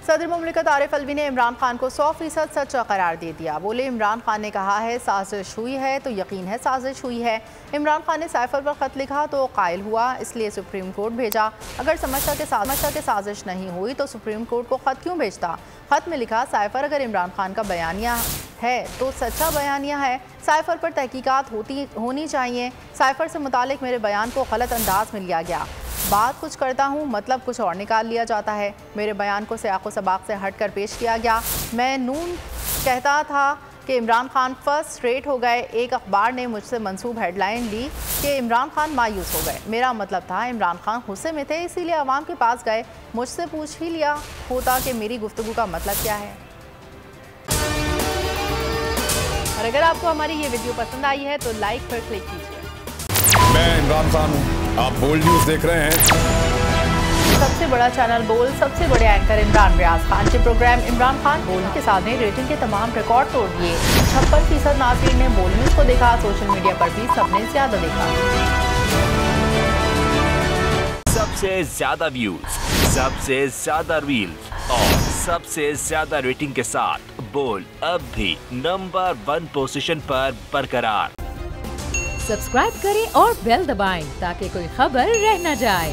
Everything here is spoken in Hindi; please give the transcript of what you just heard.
सदर मुमलिकत आरिफ अलवी ने इमरान खान को 100% सच्चा करार दे दिया। बोले, इमरान खान ने कहा है साजिश हुई है तो यकीन है साजिश हुई है। इमरान खान ने साइफर पर ख़त लिखा तो कायल हुआ, इसलिए सुप्रीम कोर्ट भेजा। अगर समझता कि साजिश नहीं हुई तो सुप्रीम कोर्ट को ख़त क्यों भेजता। ख़त में लिखा, साइफर अगर इमरान खान का बयानिया है तो सच्चा बयानिया है। साइफर पर तहकीकात होनी चाहिए। साइफर से मुतालिक मेरे बयान को गलत अंदाज में लिया गया। बात कुछ करता हूँ, मतलब कुछ और निकाल लिया जाता है। मेरे बयान को सियाक़ो सबाक़ से हट कर पेश किया गया। मैं नून कहता था कि इमरान खान फर्स्ट रेट हो गए। एक अखबार ने मुझसे मंसूब हेडलाइन ली कि इमरान खान मायूस हो गए। मेरा मतलब था इमरान खान गुस्से में थे, इसीलिए अवाम के पास गए। मुझसे पूछ ही लिया होता कि मेरी गुफ्तगू का मतलब क्या है। और अगर आपको हमारी ये वीडियो पसंद आई है तो लाइक पर क्लिक कीजिए। मैं इमरान खान हूँ, आप बोल्ड न्यूज़ देख रहे हैं। सबसे बड़ा चैनल बोल, सबसे बड़े एंकर इमरान रियाज खान के प्रोग्राम इमरान खान बोल के साथ ने रेटिंग के तमाम रिकॉर्ड तोड़ दिए। 56% नाज़रीन ने बोल न्यूज़ को देखा। सोशल मीडिया पर भी सबने ज्यादा देखा। सबसे ज्यादा व्यूज, सबसे ज्यादा रील्स और सबसे ज्यादा रेटिंग के साथ बोल अब भी नंबर 1 पोजीशन पर बरकरार। सब्सक्राइब करें और बेल दबाएं ताकि कोई खबर रह न जाए।